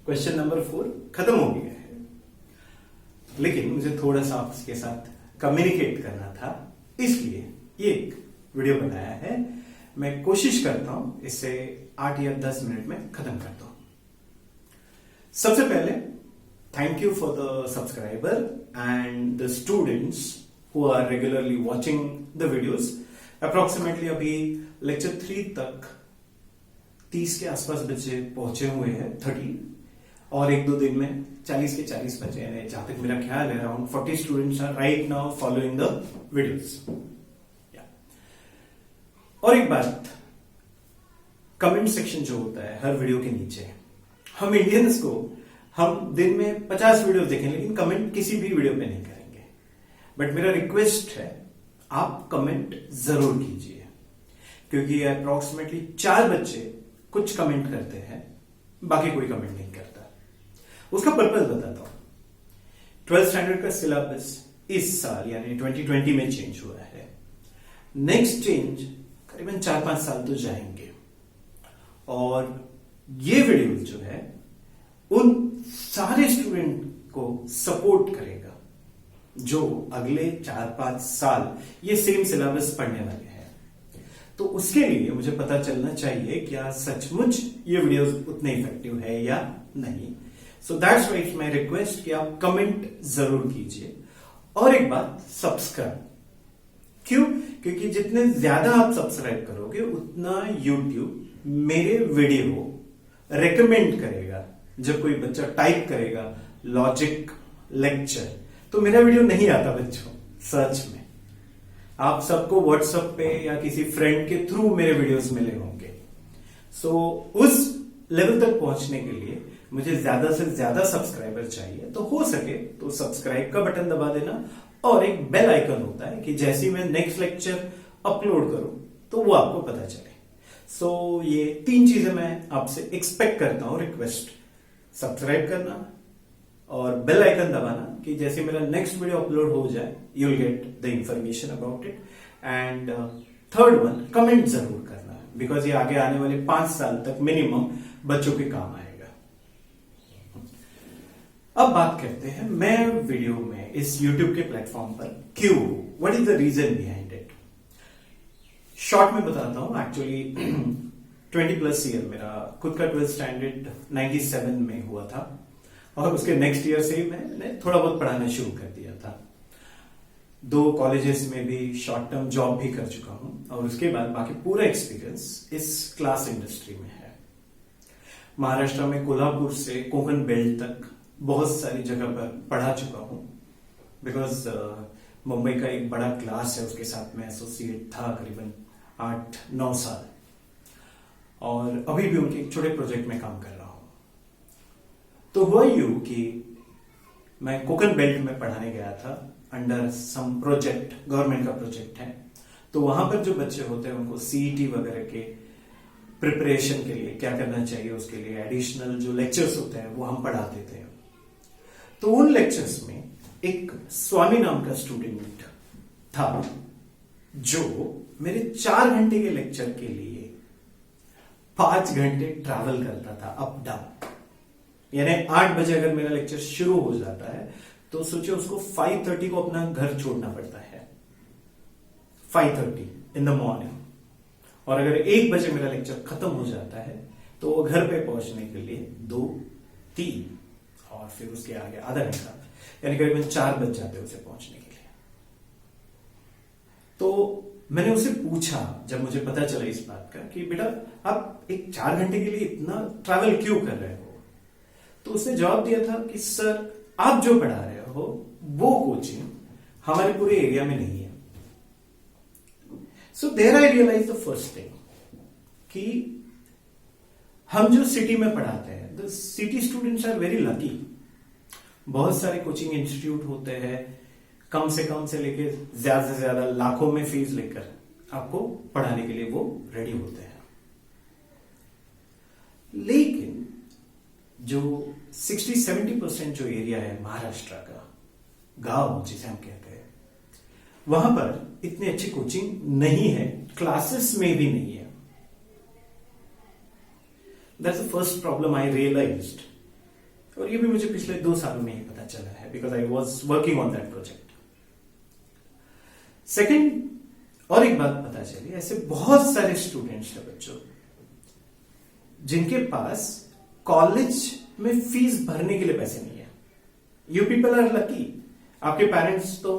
Question number 4 खत्म हो गया है, लेकिन मुझे थोड़ा सा आपके साथ कम्युनिकेट करना था, इसलिए ये एक वीडियो बनाया है। मैं कोशिश करता हूं इसे 8 या 10 मिनट में खत्म करता हूं। सबसे पहले thank you for the subscriber and the students who are regularly watching the videos. Approximately अभी लेक्चर 3 तक 30 के आसपास बच्चे पहुंचे हुए हैं, 30, और 1-2 दिन में 40 के 40 बचे हैं। जहां तक मेरा ख्याल है around 40 students are right now following the videos. और एक बात, कमेंट सेक्शन जो होता है हर वीडियो के नीचे, हम इंडियंस को हम दिन में 50 वीडियो देखें लेकिन कमेंट किसी भी वीडियो पे नहीं करेंगे। बट मेरा रिक्वेस्ट है आप कमेंट जरूर कीजिए, क्योंकि अप्रोक्सीमेटली 4 बच्चे कुछ कमेंट करते हैं, बाकी कोई कमेंट नहीं करता। उसका पर्पज बताता हूं। 12th स्टैंडर्ड का सिलेबस इस साल यानी 2020 में चेंज हुआ है। नेक्स्ट चेंज करीबन 4-5 साल तो जाएंगे, और ये वीडियो जो है उन सारे स्टूडेंट को सपोर्ट करेगा जो अगले 4-5 साल ये सेम सिलेबस पढ़ने वाले हैं। तो उसके लिए मुझे पता चलना चाहिए क्या सचमुच ये वीडियोस उतने इफेक्टिव है या नहीं। So that's why my request कि आप कमेंट जरूर कीजिए। और एक बात, सब्सक्राइब। क्यों? क्योंकि जितने ज्यादा आप सब्सक्राइब करोगे उतना यूट्यूब मेरे वीडियो रेकमेंड करेगा। जब कोई बच्चा टाइप करेगा लॉजिक लेक्चर, तो मेरा वीडियो नहीं आता बच्चों, सर्च में। आप सबको व्हाट्सएप पे या किसी फ्रेंड के थ्रू मेरे वीडियोस मिले होंगे। सो उस लेवल तक पहुंचने के लिए मुझे ज्यादा से ज्यादा सब्सक्राइबर चाहिए। तो हो सके तो सब्सक्राइब का बटन दबा देना, और एक बेल आइकन होता है कि जैसे ही मैं नेक्स्ट लेक्चर अपलोड करूं तो वो आपको पता चले। सो ये 3 चीजें मैं आपसे एक्सपेक्ट करता हूं, रिक्वेस्ट, सब्सक्राइब करना और बेल आइकन दबाना कि जैसे मेरा नेक्स्ट वीडियो अपलोड हो जाए you will get the information about it. And third one, comment जरूर करना, बिकॉज ये आगे आने वाले 5 साल तक मिनिमम बच्चों के काम आएगा। अब बात करते हैं मैं वीडियो में इस YouTube के प्लेटफॉर्म पर क्यों, what is the reason behind it. Short में बताता हूं। एक्चुअली 20+ ईयर मेरा खुद का 12th स्टैंडर्ड 97 में हुआ था, और उसके नेक्स्ट ईयर से मैंने थोड़ा बहुत पढ़ाना शुरू कर दिया था। 2 कॉलेजेस में भी शॉर्ट टर्म जॉब भी कर चुका हूं, और उसके बाद बाकी पूरा एक्सपीरियंस इस क्लास इंडस्ट्री में है। महाराष्ट्र में कोल्हापुर से कोंकण बेल्ट तक बहुत सारी जगह पर पढ़ा चुका हूं, बिकॉज मुंबई का एक बड़ा क्लास है, उसके साथ मैं एसोसिएट था करीबन 8-9 साल, और अभी भी उनके एक छोटे प्रोजेक्ट में काम कर रहा हूं। तो हुआ यूं कि मैं कोंकण बेल्ट में पढ़ाने गया था अंडर सम प्रोजेक्ट, गवर्नमेंट का प्रोजेक्ट है। तो वहां पर जो बच्चे होते हैं उनको सीईटी वगैरह के प्रिपरेशन के लिए क्या करना चाहिए, उसके लिए एडिशनल जो लेक्चर्स होते हैं वो हम पढ़ाते थे। तो उन लेक्चर्स में एक स्वामी नाम का स्टूडेंट था जो मेरे 4 घंटे के लेक्चर के लिए 5 घंटे ट्रैवल करता था अप डाउन। यानी 8 बजे अगर मेरा लेक्चर शुरू हो जाता है तो सोचिए उसको 5:30 को अपना घर छोड़ना पड़ता है, 5:30 इन द मॉर्निंग। और अगर 1 बजे मेरा लेक्चर खत्म हो जाता है तो वो घर पे पहुंचने के लिए 2-3 और फिर उसके आगे आधा घंटा, यानी करीबन 4 बज जाते उसे पहुंचने के लिए। तो मैंने उसे पूछा, जब मुझे पता चला इस बात का, कि बेटा आप एक 4 घंटे के लिए इतना ट्रैवल क्यों कर रहे हो। तो उसने जवाब दिया था कि सर आप जो पढ़ा रहे हो वो कोचिंग हमारे पूरे एरिया में नहीं है। So there I realize the first thing कि हम जो सिटी में पढ़ाते हैं, the city students are very lucky. बहुत सारे कोचिंग इंस्टीट्यूट होते हैं, कम से लेके ज्यादा से ज्यादा लाखों में फीस लेकर आपको पढ़ाने के लिए वो रेडी होते हैं। लेकिन जो 60-70% जो एरिया है महाराष्ट्र का, गांव जिसे हम कहते हैं, वहां पर इतनी अच्छी कोचिंग नहीं है, क्लासेस में भी नहीं है। That's the first problem I realized और ये भी मुझे पिछले 2 सालों में ही पता चला है, because I was working on that project. Second, और एक बात पता चली, ऐसे बहुत सारे स्टूडेंट्स हैं बच्चों जिनके पास कॉलेज में फीस भरने के लिए पैसे नहीं है। You people are lucky. आपके पेरेंट्स तो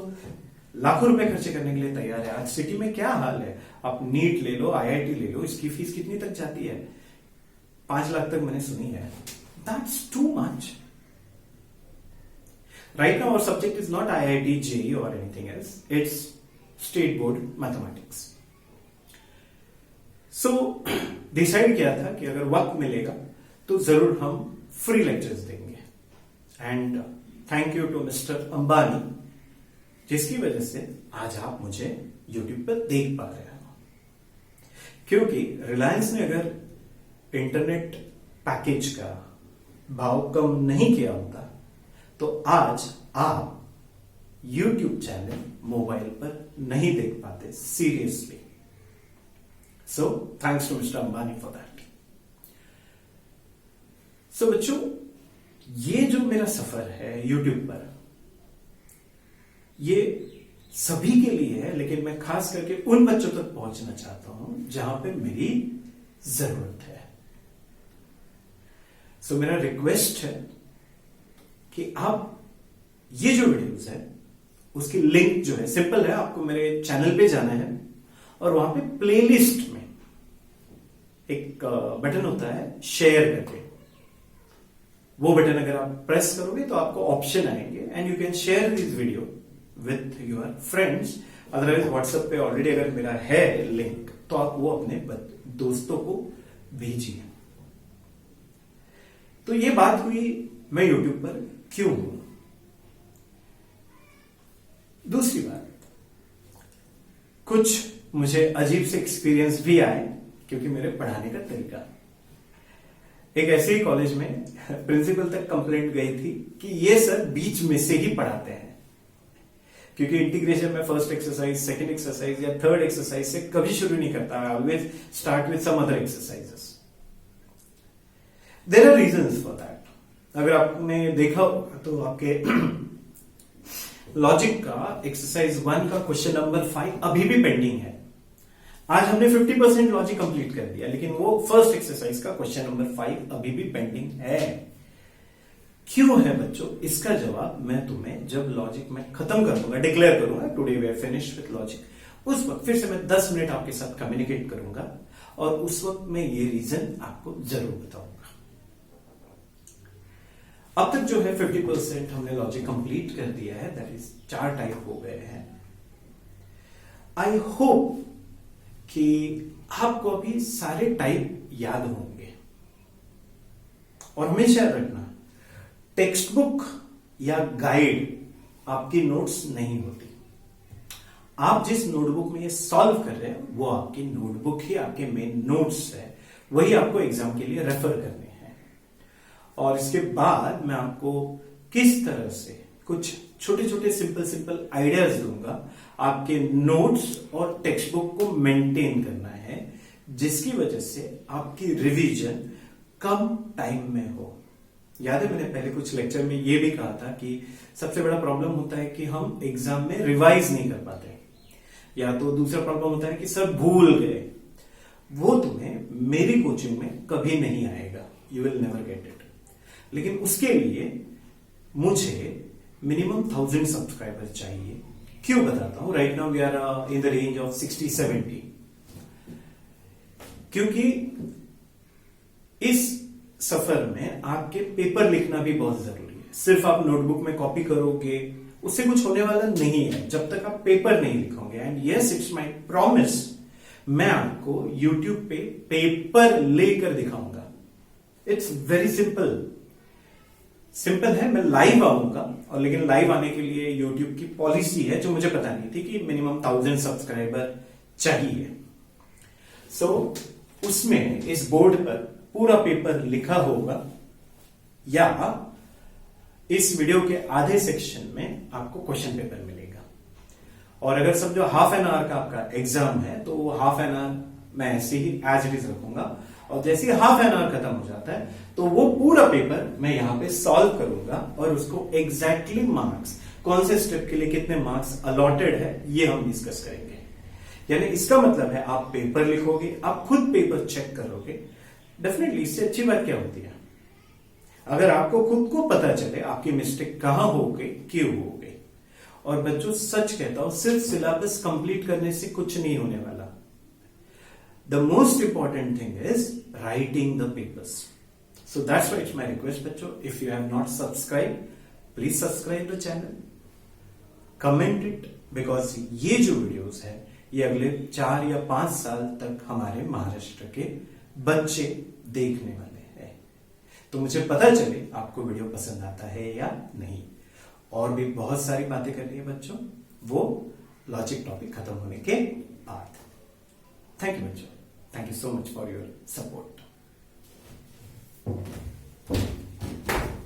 लाखों रुपए खर्चे करने के लिए तैयार है। आज सिटी में क्या हाल है, आप नीट ले लो, IIT ले लो, इसकी फीस कितनी तक जाती है? 5 लाख तक मैंने सुनी है। That's too much. Right now our subject is not IIT, JEE और anything else, it's state board mathematics. So decide किया था कि अगर वक्त मिलेगा तो जरूर हम फ्री लेक्चर्स देंगे। And thank you to mister Ambani, जिसकी वजह से आज आप मुझे YouTube पर देख पा रहे हो। क्योंकि रिलायंस ने अगर इंटरनेट पैकेज का भाव कम नहीं किया होता तो आज आप YouTube चैनल मोबाइल पर नहीं देख पाते, seriously. So thanks to mister Ambani for that. So बच्चों, ये जो मेरा सफर है YouTube पर, ये सभी के लिए है, लेकिन मैं खास करके उन बच्चों तक पहुंचना चाहता हूं जहां पे मेरी जरूरत है। सो मेरा रिक्वेस्ट है कि आप ये जो वीडियोस है उसकी लिंक जो है, सिंपल है, आपको मेरे चैनल पे जाना है और वहां पे प्लेलिस्ट में एक बटन होता है शेयर करके, वो बटन अगर आप प्रेस करोगे तो आपको ऑप्शन आएंगे and you can share this video with your friends. Otherwise WhatsApp पे ऑलरेडी अगर मेरा है लिंक तो आप वो अपने दोस्तों को भेजिए। तो ये बात हुई मैं यूट्यूब पर क्यों हूं। दूसरी बात, कुछ मुझे अजीब से एक्सपीरियंस भी आए क्योंकि मेरे पढ़ाने का तरीका, एक ऐसे ही कॉलेज में प्रिंसिपल तक कंप्लेंट गई थी कि ये सर बीच में से ही पढ़ाते हैं, क्योंकि इंटीग्रेशन में फर्स्ट एक्सरसाइज, सेकंड एक्सरसाइज या थर्ड एक्सरसाइज से कभी शुरू नहीं करता। I always start with some other exercises. There are reasons for that. अगर आपने देखा तो आपके लॉजिक का एक्सरसाइज 1 का क्वेश्चन नंबर 5 अभी भी पेंडिंग है। आज हमने 50% लॉजिक कंप्लीट कर दिया, लेकिन वो फर्स्ट एक्सरसाइज का क्वेश्चन नंबर 5 अभी भी पेंडिंग है। क्यों है बच्चों? इसका जवाब मैं तुम्हें जब लॉजिक में खत्म कर दूंगा, डिक्लेयर करूंगा today we are finished with logic, उस वक्त फिर से मैं 10 मिनट आपके साथ कम्युनिकेट करूंगा और उस वक्त मैं ये रीजन आपको जरूर बताऊंगा। अब तक जो है 50% हमने लॉजिक कंप्लीट कर दिया है, दैट इज 4 टाइप हो गए हैं। आई होप कि आपको अभी सारे टाइप याद होंगे। और हमेशा रखना, टेक्स्ट बुक या गाइड आपकी नोट्स नहीं होती। आप जिस नोटबुक में ये सॉल्व कर रहे हैं वो आपकी नोटबुक ही आपके मेन नोट्स है, वही आपको एग्जाम के लिए रेफर करने हैं। और इसके बाद मैं आपको किस तरह से कुछ छोटे छोटे सिंपल आइडियाज दूंगा आपके नोट्स और टेक्स्ट बुक को मेंटेन करना है, जिसकी वजह से आपकी रिवीजन कम टाइम में हो। याद है मैंने पहले कुछ लेक्चर में ये भी कहा था कि सबसे बड़ा प्रॉब्लम होता है कि हम एग्जाम में रिवाइज नहीं कर पाते, या तो दूसरा प्रॉब्लम होता है कि सर भूल गए। वो तुम्हें मेरी कोचिंग में कभी नहीं आएगा, you will never get it. लेकिन उसके लिए मुझे मिनिमम 1000 सब्सक्राइबर चाहिए। क्यों बताता हूं। Right now we are in the range of 60-70, क्योंकि इस सफर में आपके पेपर लिखना भी बहुत जरूरी है। सिर्फ आप नोटबुक में कॉपी करोगे उससे कुछ होने वाला नहीं है जब तक आप पेपर नहीं लिखोगे। And yes, it's my promise, मैं आपको YouTube पे पेपर लेकर दिखाऊंगा। इट्स वेरी सिंपल है। मैं लाइव आऊंगा, और लेकिन लाइव आने के लिए YouTube की पॉलिसी है जो मुझे पता नहीं थी कि मिनिमम 1000 सब्सक्राइबर चाहिए। सो उसमें इस बोर्ड पर पूरा पेपर लिखा होगा, या इस वीडियो के आधे सेक्शन में आपको क्वेश्चन पेपर मिलेगा। और अगर समझो ½ एन आवर का आपका एग्जाम है तो वो ½ एन आवर मैं ऐसे ही एज इट इज रखूंगा, और जैसे हाफ एन आवर खत्म हो जाता है तो वो पूरा पेपर मैं यहां पे सॉल्व करूंगा और उसको एग्जैक्टली मार्क्स, कौन से स्टेप के लिए कितने मार्क्स अलॉटेड है, ये हम डिस्कस करेंगे। यानी इसका मतलब है आप पेपर लिखोगे, आप खुद पेपर चेक करोगे। डेफिनेटली इससे अच्छी बात क्या होती है, अगर आपको खुद को पता चले आपकी मिस्टेक कहां हो गई, क्यों हो गई। और बच्चों सच कहता हूं, सिर्फ सिलेबस कंप्लीट करने से कुछ नहीं होने वाला। The most important thing is writing the papers. So that's why it's my request बच्चों, if you have not subscribe, please subscribe the channel, comment it, because ये जो वीडियोस है ये अगले 4 या 5 साल तक हमारे महाराष्ट्र के बच्चे देखने वाले हैं। तो मुझे पता चले आपको वीडियो पसंद आता है या नहीं। और भी बहुत सारी बातें करनी है बच्चों, वो लॉजिक टॉपिक खत्म होने के बाद। थैंक यू बच्चों, thank you so much for your support.